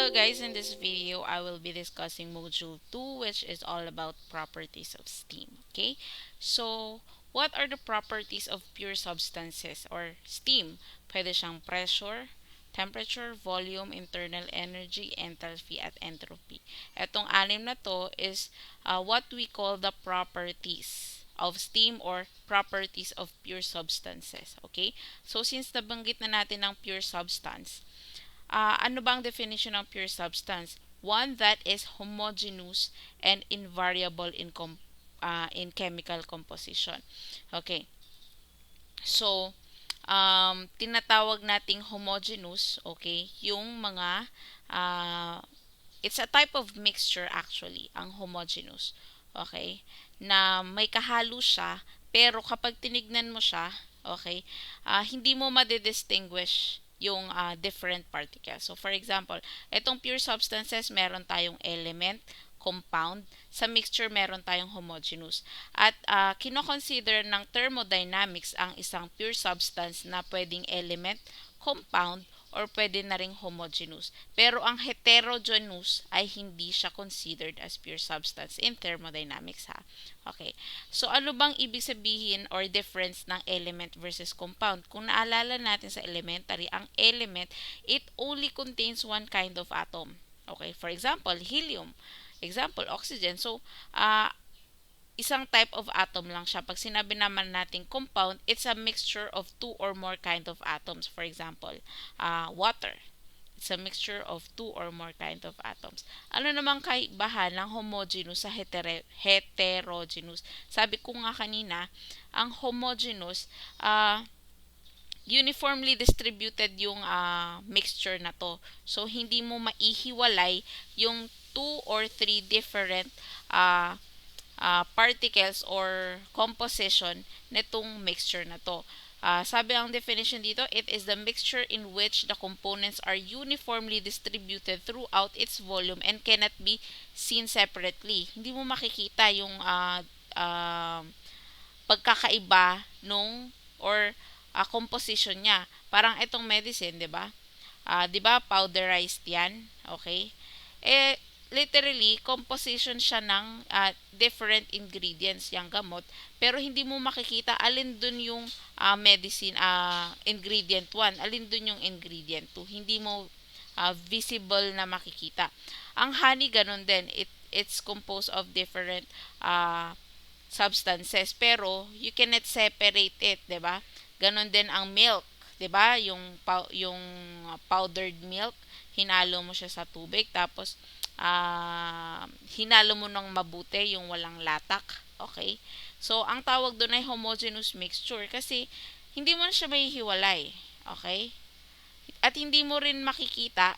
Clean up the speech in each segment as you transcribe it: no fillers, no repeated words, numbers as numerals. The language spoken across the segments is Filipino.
Hello guys, in this video I will be discussing module 2, which is all about properties of steam. Okay, so what are the properties of pure substances or steam? Pwede siyang pressure, temperature, volume, internal energy, enthalpy at entropy. Etong anim na to is what we call the properties of steam or properties of pure substances. Okay, so since nabanggit na natin ang pure substance, ano bang definition ng pure substance? One that is homogeneous and invariable in chemical composition. Okay. So, tinatawag nating homogeneous, okay, yung mga it's a type of mixture actually, ang homogeneous. Okay? Na may kahalo siya, pero kapag tinignan mo siya, okay, hindi mo madidistinguish yung different particles. So, for example, itong pure substances, meron tayong element, compound. Sa mixture, meron tayong homogeneous. At kinoconsider ng thermodynamics ang isang pure substance na pwedeng element, compound, or pwede na ring homogeneous. Pero ang heterogeneous ay hindi siya considered as pure substance in thermodynamics ha. Okay. So ano bang ibig sabihin or difference ng element versus compound? Kung naalala natin sa elementary, ang element, it only contains one kind of atom. Okay. For example, helium. Example, oxygen. So, isang type of atom lang siya. Pag sinabi naman natin compound, it's a mixture of two or more kind of atoms. For example, water. It's a mixture of two or more kind of atoms. Ano namang kaibahan ng homogeneous sa heterogeneous? Sabi ko nga kanina, ang homogeneous, uniformly distributed yung mixture na to. So, hindi mo maihiwalay yung two or three different particles or composition nitong mixture na to. Sabi ang definition dito, it is the mixture in which the components are uniformly distributed throughout its volume and cannot be seen separately. Hindi mo makikita yung pagkakaiba nung or composition niya. Parang itong medicine, 'di ba? 'Di ba powderized 'yan? Okay? Literally composition siya ng different ingredients yung gamot, pero hindi mo makikita alin dun yung medicine ingredient 1, alin dun yung ingredient 2. Hindi mo visible na makikita. Ang honey ganun din. It's composed of different substances, pero you cannot separate it, 'di ba? Ganon din ang milk, 'di ba? Yung powdered milk, hinalo mo siya sa tubig, tapos hinalo mo ng mabuti yung walang latak, okay? So ang tawag doon ay homogeneous mixture kasi hindi mo na siya mahihiwalay, okay? At hindi mo makikita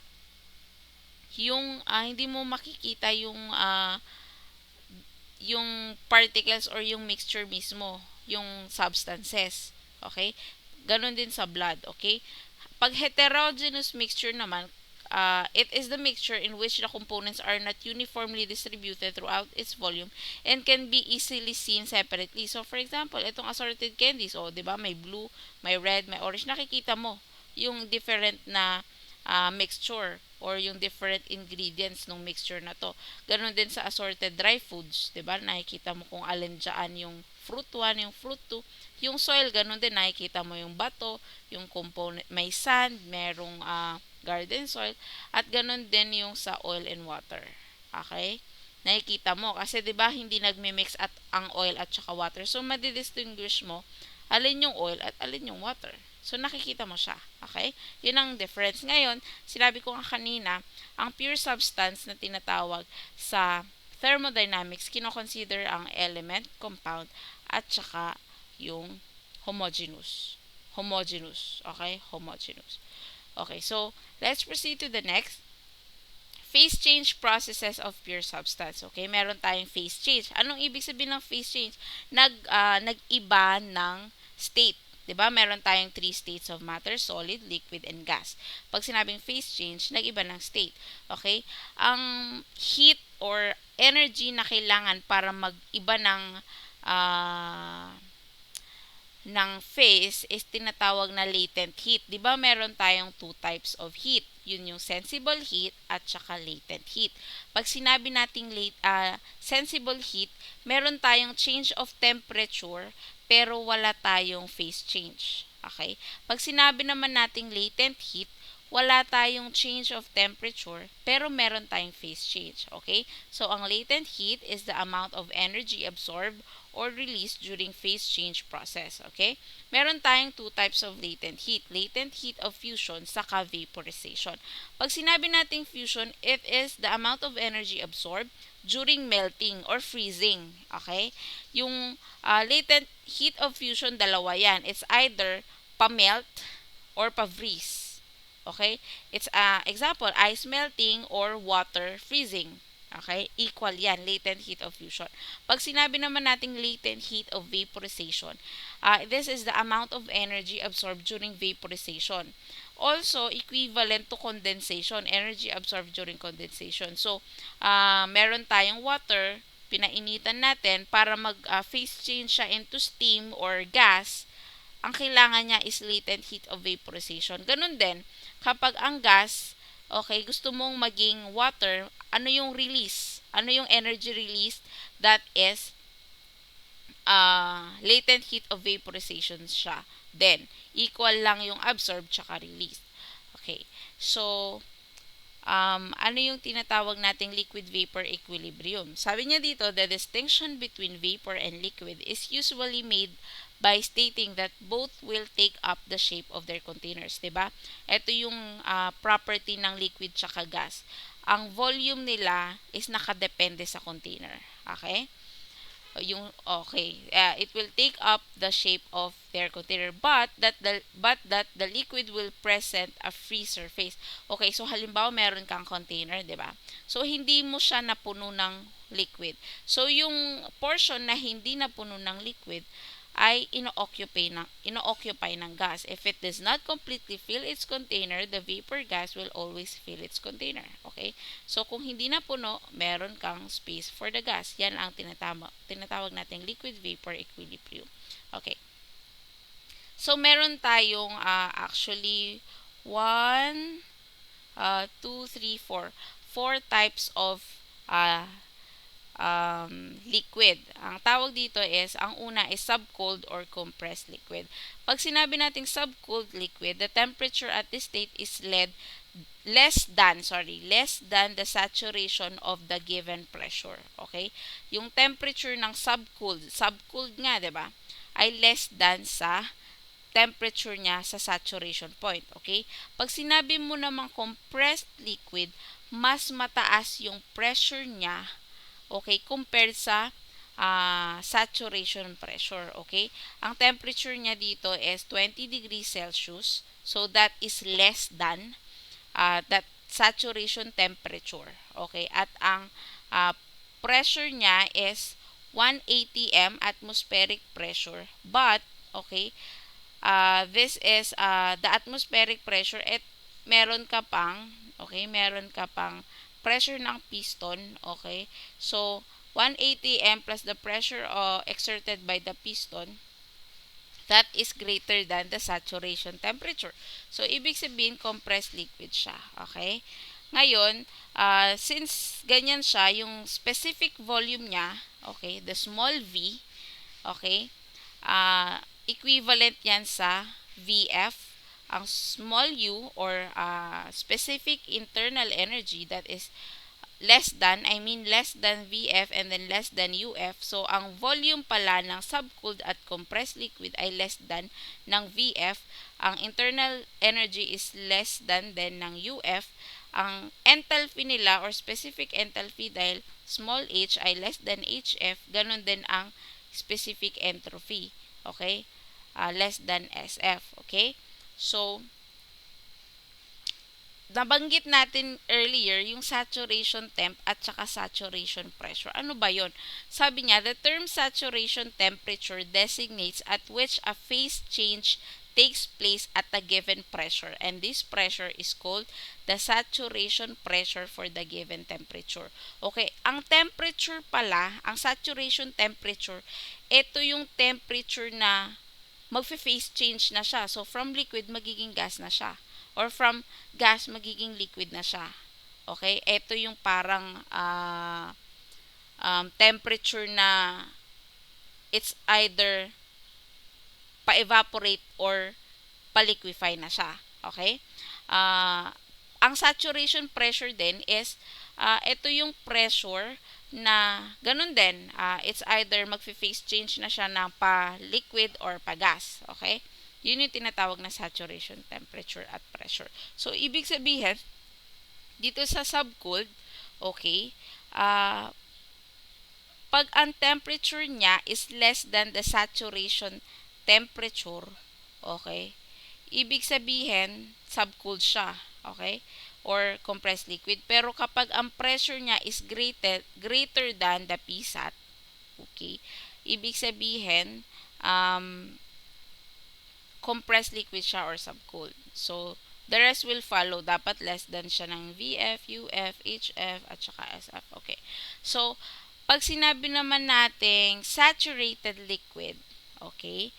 yung particles or yung mixture mismo, yung substances. Okay? Ganon din sa blood. Okay? Pag heterogeneous mixture naman, it is the mixture in which the components are not uniformly distributed throughout its volume and can be easily seen separately. So, for example, itong assorted candies, di ba, may blue, may red, may orange, nakikita mo yung different na mixture or yung different ingredients ng mixture na to. Ganon din sa assorted dry foods, 'di ba? Nakikita mo kung alin diyan yung fruit 1, yung fruit 2. Yung soil, ganon din, nakikita mo yung bato, yung component, may sand, merong garden soil, at ganon din yung sa oil and water. Okay? Nakikita mo kasi 'di ba hindi nagmi-mix at ang oil at saka water. So madidistinguish mo alin yung oil at alin yung water. So, nakikita mo siya. Okay? Yun ang difference. Ngayon, sinabi ko nga kanina, ang pure substance na tinatawag sa thermodynamics, kinoconsider ang element, compound, at saka yung homogeneous. Homogeneous. Okay? Homogeneous. Okay, so, let's proceed to the next. Phase change processes of pure substance. Okay, meron tayong phase change. Anong ibig sabihin ng phase change? Nag-iba ng state. 'Di ba? Meron tayong three states of matter: solid, liquid, and gas. Pag sinabing phase change, nag-iba ng state. Okay? Ang heat or energy na kailangan para mag-iba ng ng phase is tinatawag na latent heat. 'Di ba meron tayong two types of heat? Yun yung sensible heat at saka latent heat. Pag sinabi nating sensible heat, meron tayong change of temperature pero wala tayong phase change. Okay? Pag sinabi naman nating latent heat, wala tayong change of temperature, pero meron tayong phase change. Okay? So, ang latent heat is the amount of energy absorbed or released during phase change process. Okay? Meron tayong two types of latent heat. Latent heat of fusion saka vaporization. Pag sinabi nating fusion, it is the amount of energy absorbed during melting or freezing. Okay? Yung latent heat of fusion, dalawa yan. It's either pa-melt or pa-freeze. Okay? It's example, ice melting or water freezing. Okay? Equal yan, latent heat of fusion. Pag sinabi naman nating latent heat of vaporization, this is the amount of energy absorbed during vaporization. Also, equivalent to condensation, energy absorbed during condensation. So, meron tayong water, pinainitan natin para mag-phase change siya into steam or gas. Ang kailangan niya is latent heat of vaporization. Ganun din, kapag ang gas, okay, gusto mong maging water, ano yung release? Ano yung energy release? That is latent heat of vaporization siya. Then, equal lang yung absorb tsaka release. Okay. So, ano yung tinatawag nating liquid-vapor equilibrium? Sabi niya dito, the distinction between vapor and liquid is usually made by stating that both will take up the shape of their containers. Diba? Ito yung property ng liquid tsaka gas. Ang volume nila is nakadepende sa container. Okay? It will take up the shape of their container, but that the liquid will present a free surface. Okay, so halimbawa meron kang container, 'di ba? So hindi mo siya napuno ng liquid. So yung portion na hindi napuno ng liquid ay ino-occupy ng gas. If it does not completely fill its container, the vapor gas will always fill its container. Okay? So, kung hindi na puno, meron kang space for the gas. Yan ang tinatawag nating liquid-vapor equilibrium. Okay. So, meron tayong actually 1, 2, 3, 4. 4 types of uh, liquid. Ang tawag dito is, ang una is subcooled or compressed liquid. Pag sinabi nating subcooled liquid, the temperature at this state is less than the saturation of the given pressure. Okay? Yung temperature ng subcooled nga, 'di ba? Ay less than sa temperature niya sa saturation point. Okay? Pag sinabi mo namang compressed liquid, mas mataas yung pressure niya, okay, compared sa saturation pressure, okay? Ang temperature niya dito is 20 degrees Celsius. So, that is less than that saturation temperature, okay? At ang pressure niya is 180 m atmospheric pressure. But, okay, this is the atmospheric pressure at meron ka pang pressure ng piston, okay? So, 180 m plus the pressure exerted by the piston, that is greater than the saturation temperature. So, ibig sabihin, compressed liquid siya, okay? Ngayon, since ganyan siya, yung specific volume niya, okay, the small v, okay, equivalent yan sa VF. Ang small u or specific internal energy, that is less than VF and then less than UF. So, ang volume pala ng subcooled at compressed liquid ay less than ng VF. Ang internal energy is less than din ng UF. Ang enthalpy nila or specific enthalpy dahil small h ay less than HF, ganun din ang specific entropy. Okay? Less than SF. Okay? So, nabanggit natin earlier yung saturation temp at saka saturation pressure. Ano ba yon? Sabi niya, the term saturation temperature designates at which a phase change takes place at a given pressure, and this pressure is called the saturation pressure for the given temperature. Okay, ang temperature pala, ang saturation temperature, ito yung temperature na magfe-phase change na siya. So, from liquid, magiging gas na siya. Or from gas, magiging liquid na siya. Okay? Ito yung parang temperature na it's either pa-evaporate or pa-liquefy na siya. Okay? Ang saturation pressure din is ito yung pressure na ganun din. It's either magfi-phase change na siya na pa-liquid or pa-gas. Okay? Yun yung tinatawag na saturation temperature at pressure. So, ibig sabihin, dito sa subcooled, okay, pag ang temperature niya is less than the saturation temperature, okay, ibig sabihin, subcooled siya, okay, or compressed liquid. Pero kapag ang pressure niya is greater than the PSAT, okay, ibig sabihin, compressed liquid siya or subcooled. So, the rest will follow. Dapat less than siya ng VF, UF, HF, at saka SF. Okay. So, pag sinabi naman nating saturated liquid, okay,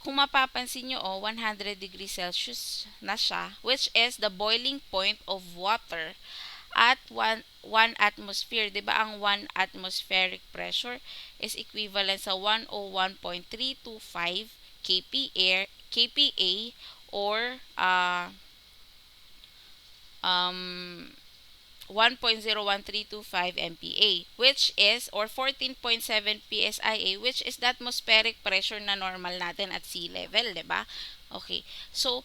kung mapapansin nyo, 100 degrees Celsius na siya, which is the boiling point of water at 1 atmosphere. Diba ang 1 atmospheric pressure is equivalent sa 101.325 kPa or 1.01325 MPa, which is, or 14.7 PSIA, which is the atmospheric pressure na normal natin at sea level, diba? Okay. So,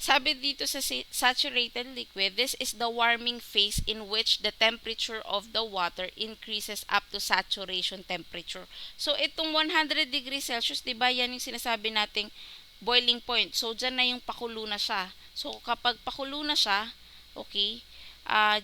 sabi dito sa saturated liquid, this is the warming phase in which the temperature of the water increases up to saturation temperature. So, itong 100 degrees Celsius, diba, yan yung sinasabi nating boiling point. So, dyan na yung pakulo na siya. So, kapag pakulo na siya, okay,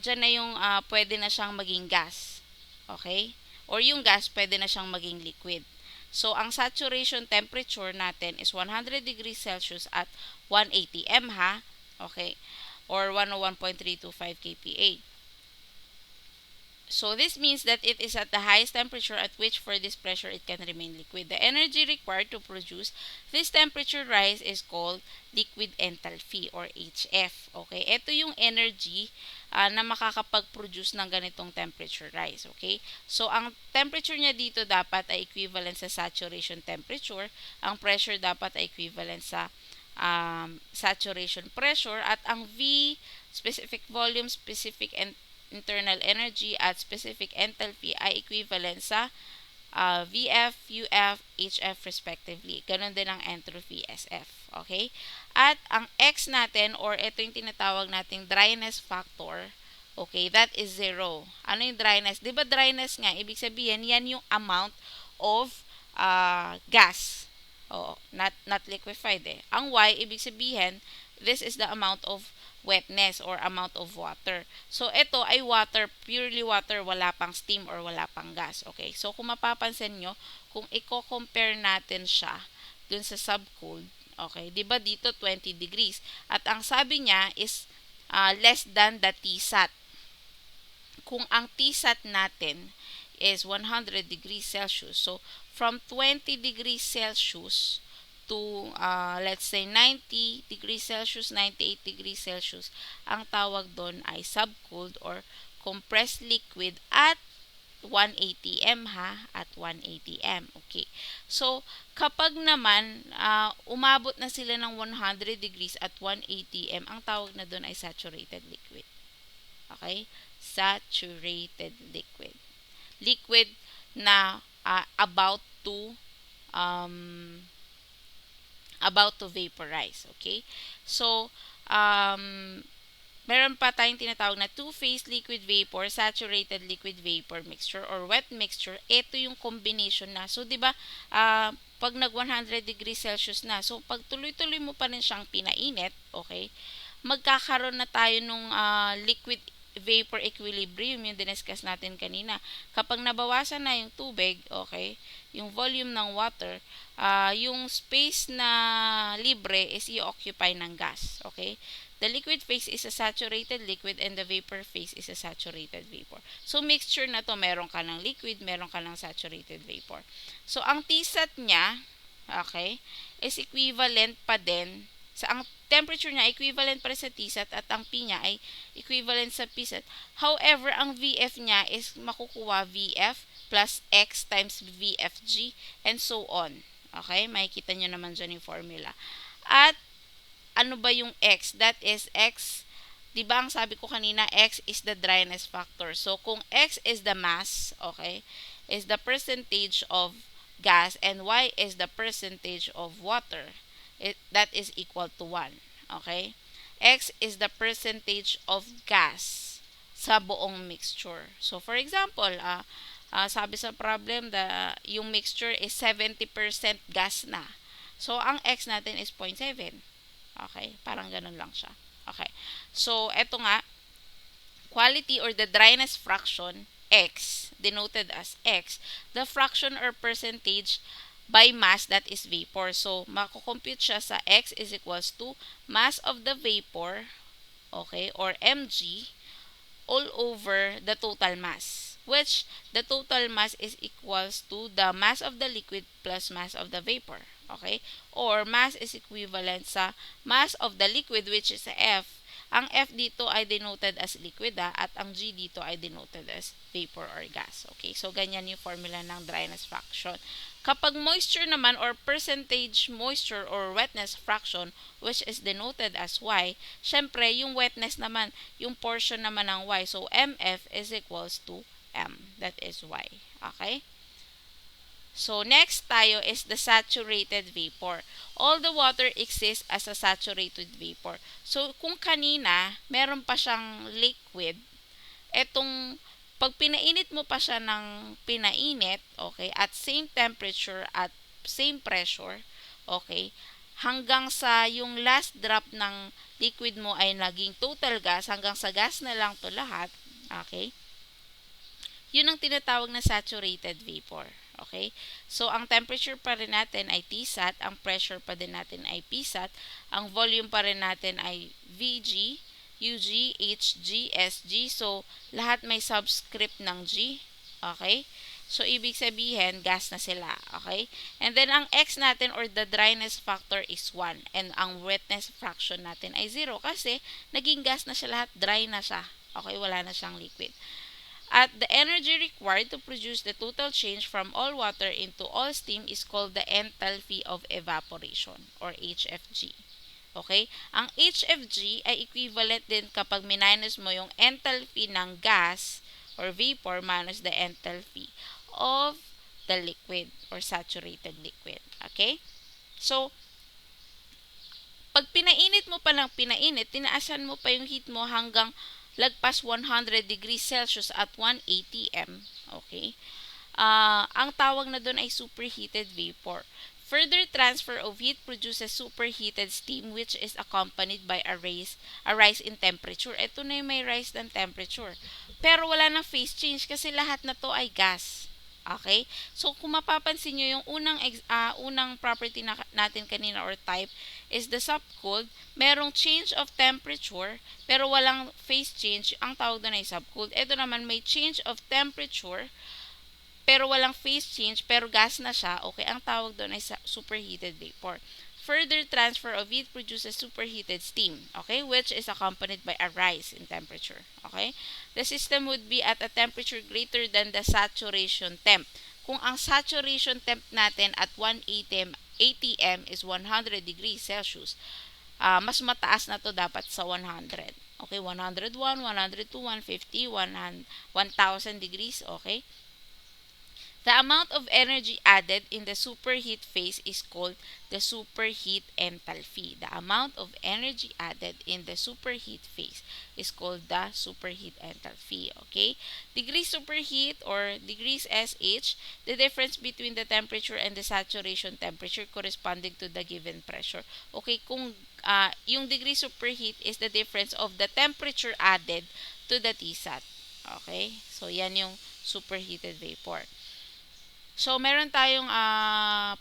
dyan na yung pwede na siyang maging gas. Okay? Or yung gas, pwede na siyang maging liquid. So, ang saturation temperature natin is 100 degrees Celsius at 180 M ha? Okay? Or 101.325 kPa. So, this means that it is at the highest temperature at which for this pressure it can remain liquid. The energy required to produce this temperature rise is called liquid enthalpy or HF. Okay? Ito yung energy na makakapag-produce ng ganitong temperature rise. Okay? So, ang temperature niya dito dapat ay equivalent sa saturation temperature. Ang pressure dapat ay equivalent sa saturation pressure. At ang V, specific volume, specific internal energy at specific enthalpy ay equivalent sa VF, UF, HF respectively. Ganon din ang entropy SF. Okay? At ang X natin, or ito yung tinatawag nating dryness factor, okay, that is 0. Ano yung dryness? Diba dryness nga, ibig sabihin, yan yung amount of gas. Not liquefied eh. Ang Y, ibig sabihin, this is the amount of wetness or amount of water. So, ito ay water, purely water, wala pang steam or wala pang gas. Okay? So, kung mapapansin nyo, kung i-compare natin siya dun sa subcooled, okay, di ba dito 20 degrees? At ang sabi niya is less than the TSAT. Kung ang TSAT natin is 100 degrees Celsius, so from 20 degrees Celsius to let's say 90 degrees Celsius, 98 degrees Celsius, ang tawag doon ay subcooled or compressed liquid at 180 M ha, at 180 M. Okay. So, kapag naman umabot na sila ng 100 degrees at 180 M, ang tawag na doon ay saturated liquid. Okay? Saturated liquid. Liquid na about to vaporize. Okay? So, meron pa tayong tinatawag na two-phase liquid vapor, saturated liquid vapor mixture, or wet mixture. Ito yung combination na. So, di ba, pag nag 100 degrees Celsius na, so, pag tuloy-tuloy mo pa rin siyang pinainit, okay, magkakaroon na tayo nung liquid vapor equilibrium, yung diniscuss natin kanina. Kapag nabawasan na yung tubig, okay, yung volume ng water, yung space na libre is i-occupy ng gas. Okay? The liquid phase is a saturated liquid and the vapor phase is a saturated vapor. So, mixture na to, meron ka ng liquid, meron ka ng saturated vapor. So, ang TSAT niya, okay, is equivalent pa din sa ang temperature niya equivalent pa rin sa Tsat at ang P niya ay equivalent sa Psat. However, ang VF niya is makukuha VF plus X times VFG and so on. Okay? Makikita nyo naman dyan yung formula. At ano ba yung X? That is X. Di ba ang sabi ko kanina, X is the dryness factor. So, kung X is the mass, okay, is the percentage of gas and Y is the percentage of water, that is equal to 1. Okay? X is the percentage of gas sa buong mixture. So, for example, sabi sa problem, yung mixture is 70% gas na. So, ang X natin is 0.7. Okay? Parang ganun lang siya. Okay. So, eto nga, quality or the dryness fraction, X, denoted as X, the fraction or percentage by mass that is vapor. So, makukompute siya sa X is equals to mass of the vapor, okay, or mg, all over the total mass, which the total mass is equals to the mass of the liquid plus mass of the vapor. Okay? Or mass is equivalent sa mass of the liquid, which is F. Ang F dito ay denoted as liquid at ang G dito ay denoted as vapor or gas. Okay? So, ganyan yung formula ng dryness fraction. Kapag moisture naman or percentage moisture or wetness fraction, which is denoted as Y, syempre yung wetness naman, yung portion naman ng Y. So, MF is equals to M. That is Y. Okay? So, next tayo is the saturated vapor. All the water exists as a saturated vapor. So, kung kanina, meron pa siyang liquid, etong pag pinainit mo pa siya ng pinainit, okay, at same temperature at same pressure, okay, hanggang sa yung last drop ng liquid mo ay naging total gas, hanggang sa gas na lang to lahat, okay, yun ang tinatawag na saturated vapor. Okay? So, ang temperature pa rin natin ay Tsat, ang pressure pa din natin ay Psat, ang volume pa rin natin ay Vg, Ug, Hg, Sg. So, lahat may subscript ng G. Okay? So, ibig sabihin, gas na sila. Okay? And then, ang X natin or the dryness factor is 1. And ang wetness fraction natin ay 0 kasi naging gas na siya lahat, dry na siya. Okay? Wala na siyang liquid. At the energy required to produce the total change from all water into all steam is called the enthalpy of evaporation or HFG. Okay? Ang HFG ay equivalent din kapag minus mo yung enthalpy ng gas or vapor minus the enthalpy of the liquid or saturated liquid. Okay? So, pag pinainit mo pa ng pinainit, tinaasan mo pa yung heat mo hanggang lagpas 100 degrees Celsius at 180 M. Okay? Ang tawag na doon ay superheated vapor. Further transfer of heat produces superheated steam which is accompanied by a rise in temperature. Ito na yung may rise ng temperature. Pero wala nang phase change kasi lahat na to ay gas. Okay? So, kung mapapansin nyo, yung unang property natin kanina or type is the subcooled. Merong change of temperature, pero walang phase change. Ang tawag doon ay subcooled. Ito naman, may change of temperature, pero walang phase change, pero gas na siya. Okay? Ang tawag doon ay superheated vapor. Further transfer of heat produces superheated steam, okay, which is accompanied by a rise in temperature. Okay? The system would be at a temperature greater than the saturation temp. Kung ang saturation temp natin at 180 ATM is 100 degrees Celsius, mas mataas na to dapat sa 100. Okay, 101, 102, 150, 1,000 degrees, okay? The amount of energy added in the superheat phase is called the superheat enthalpy. The amount of energy added in the superheat phase is called the superheat enthalpy. Okay? Degrees superheat or degrees SH, the difference between the temperature and the saturation temperature corresponding to the given pressure. Okay, kung yung degree superheat is the difference of the temperature added to the Tsat. Okay? So, yan yung superheated vapor. So, meron tayong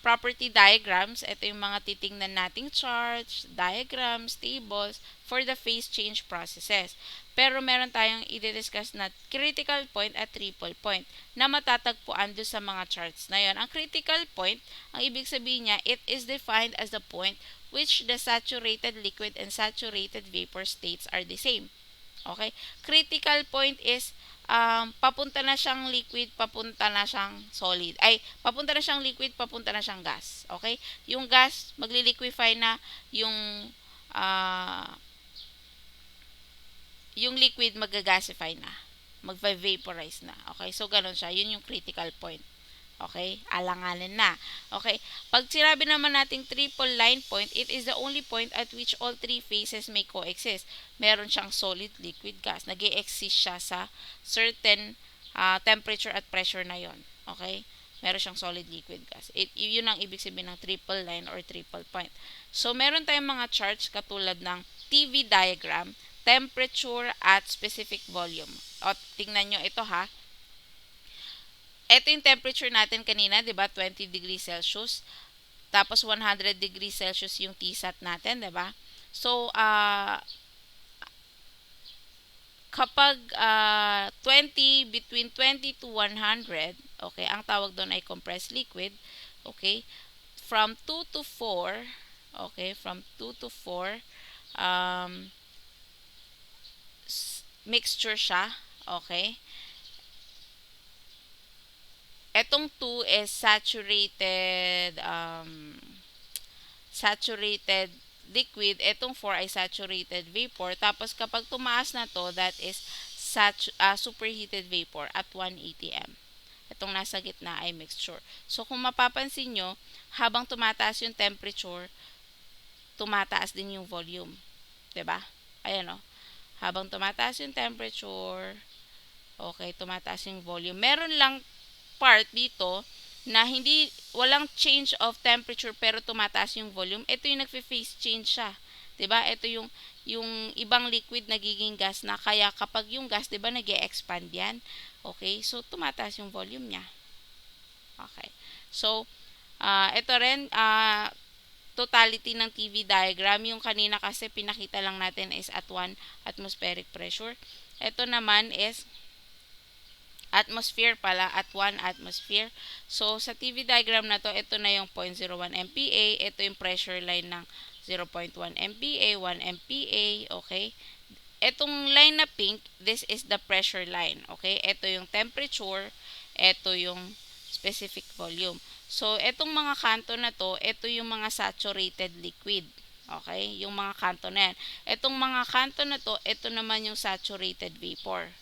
property diagrams. Ito yung mga titingnan nating charts, diagrams, tables for the phase change processes. Pero meron tayong i-discuss na critical point at triple point na matatagpuan doon sa mga charts na yon. Ang critical point, ang ibig sabihin niya, it is defined as the point which the saturated liquid and saturated vapor states are the same. Okay? Critical point is papunta na siyang liquid, papunta na siyang solid. Ay, papunta na siyang liquid, papunta na siyang gas. Okay? Yung gas, magli-liquefy na. Uh, yung liquid, magagasify na. Mag-vaporize na. Okay? So, ganun siya. Yun yung critical point. Okay? Alanganin na. Okay? Pag sinabi naman nating triple line point, it is the only point at which all three phases may coexist. Meron siyang solid, liquid, gas. Nag-e-exist siya sa certain temperature at pressure na yon. Okay? Meron siyang solid, liquid, gas. Yun ang ibig sabihin ng triple line or triple point. So, meron tayong mga charts katulad ng TV diagram, temperature at specific volume. O, tingnan nyo ito ha. Ito yung temperature natin kanina, 'di ba? 20 degrees Celsius. Tapos 100 degrees Celsius yung Tsat natin, 'di ba? So, kapag 20 between 20 to 100, okay, ang tawag doon ay compressed liquid, okay? From 2 to 4, okay, from 2 to 4 mixture siya, okay? Etong 2 is saturated liquid. Etong 4 ay saturated vapor. Tapos kapag tumaas na to, that is superheated vapor at 1 atm. Itong nasa gitna ay mixture. So kung mapapansin nyo, habang tumataas yung temperature, tumataas din yung volume. 'Di ba? Ayan o. Habang tumataas yung temperature, okay, tumataas yung volume. Meron lang part dito na walang change of temperature pero tumataas yung volume. Ito yung nagfe-phase change siya. 'Di ba? Ito yung ibang liquid nagiging gas na, kaya kapag yung gas, 'di ba, nag-e-expand 'yan. Okay? So tumataas yung volume niya. Okay. So ito rin totality ng TV diagram. Yung kanina kasi pinakita lang natin is at 1 atmospheric pressure. Ito naman is atmosphere pala, at 1 atmosphere. So, sa TV diagram na to, ito na yung 0.01 MPa. Ito yung pressure line ng 0.1 MPa, 1 MPa, okay? Etong line na pink, this is the pressure line, okay? Ito yung temperature, ito yung specific volume. So, etong mga kanto na to, ito yung mga saturated liquid. Okay? Yung mga kanto na yan. Etong mga kanto na to, ito naman yung saturated vapor.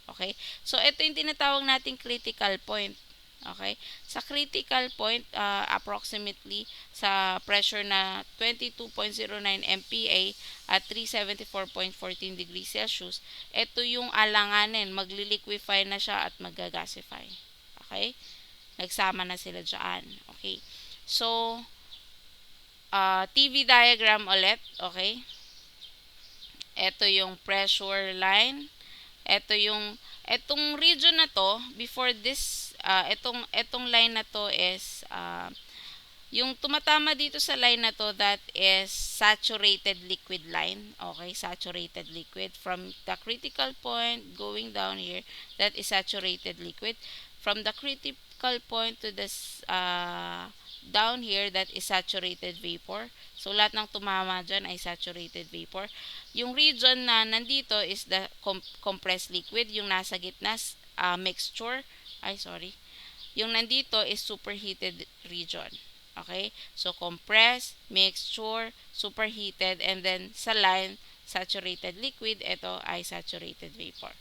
Okay? So, ito yung tinatawag nating critical point. Okay? Sa critical point, approximately sa pressure na 22.09 MPa at 374.14 degrees Celsius, ito yung alanganin. Magli-liquefy na siya at magagasify. Okay? Nagsama na sila dyan. Okay? So, TV diagram ulit. Okay? Ito yung pressure line. Etong region na to, before this, etong line na to is, yung tumatama dito sa line na to, that is saturated liquid line. Okay, saturated liquid. From the critical point going down here, that is saturated liquid. From the critical point to this, down here, that is saturated vapor. So, lahat ng tumama dyan ay saturated vapor. Yung region na nandito is the compressed liquid. Yung nasa gitna, mixture. Ay, sorry. Yung nandito is superheated region. Okay? So, compressed, mixture, superheated, and then sa line, saturated liquid. Ito ay saturated vapor.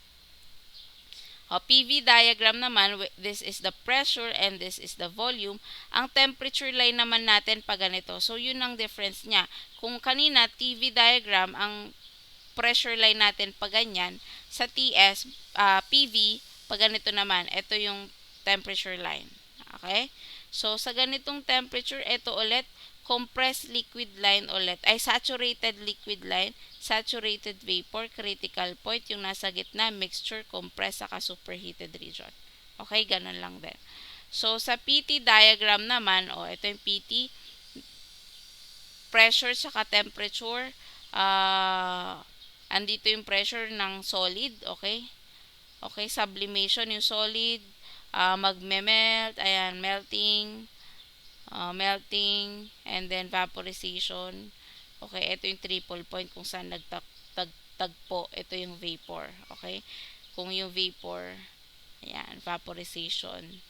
PV diagram naman, this is the pressure and this is the volume. Ang temperature line naman natin pag ganito. So, yun ang difference niya. Kung kanina, TV diagram, ang pressure line natin pag ganyan. Sa TS, PV, pag ganito naman. Ito yung temperature line. Okay? So, sa ganitong temperature, ito ulit, compressed liquid line ulit. Ay, saturated liquid line, saturated vapor, critical point, yung nasa gitna, mixture, compressed, saka superheated region. Okay, ganun lang din. So, sa PT diagram naman, ito yung PT, pressure saka temperature, andito yung pressure ng solid, okay? Okay, sublimation yung solid, magme-melt, ayan, melting, and then vaporization. Okay, ito yung triple point kung saan nagtagpo, ito yung vapor, okay? Kung yung vapor, ayan, vaporization,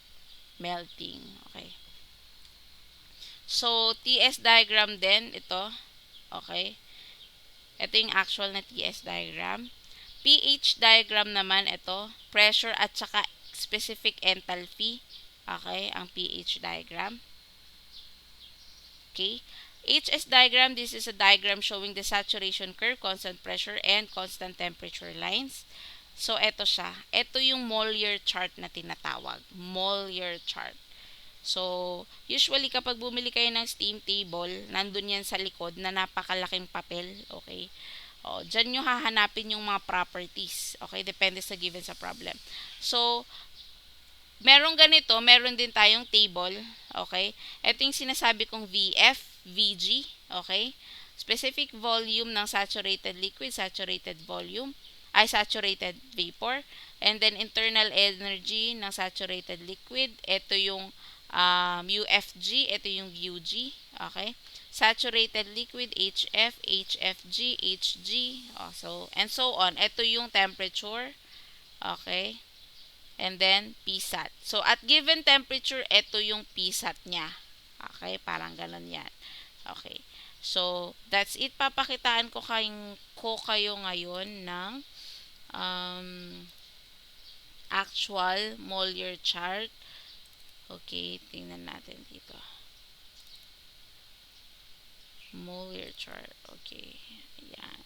melting, okay? So, TS diagram din, ito, okay? Ito yung actual na TS diagram. pH diagram naman ito, pressure at saka specific enthalpy. Okay, ang pH diagram. Okay. HS diagram, this is a diagram showing the saturation curve, constant pressure, and constant temperature lines. So, ito siya. Ito yung Mollier chart na tinatawag. Mollier chart. So, usually kapag bumili kayo ng steam table, nandun yan sa likod na napakalaking papel. Okay. Dyan nyo hahanapin yung mga properties. Okay, depende sa given sa problem. So, merong ganito, meron din tayong table. Okay, ito yung sinasabi kong VF, VG. Okay, specific volume ng saturated liquid, saturated volume, ay saturated vapor. And then, internal energy ng saturated liquid. Ito yung UFG, ito yung UG. Okay, saturated liquid, HF, HFG, HG, and so on. Ito yung temperature, okay, and then PSAT. So, at given temperature, ito yung PSAT niya. Okay, parang ganun yan. Okay, so, that's it. Papakitaan ko kayo ngayon ng um, actual Mollier chart. Okay, tingnan natin dito. Mollier chart. Okay, ayan.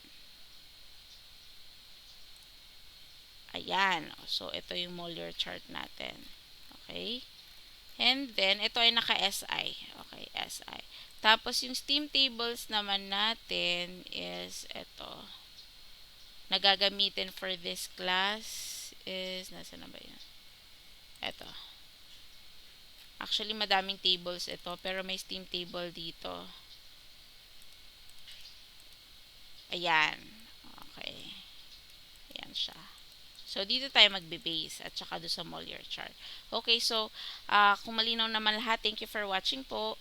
Ayan. So, ito yung Mollier chart natin. Okay. And then, ito ay naka-SI. Okay, SI. Tapos, yung steam tables naman natin is ito. Nagagamitin for this class is, nasa na ba yun? Ito. Actually, madaming tables ito, pero may steam table dito. Ayan. Okay. Ayan siya. So, dito tayo magbe-base at saka doon sa Mollier chart. Okay, so, kung malinaw naman lahat, thank you for watching po.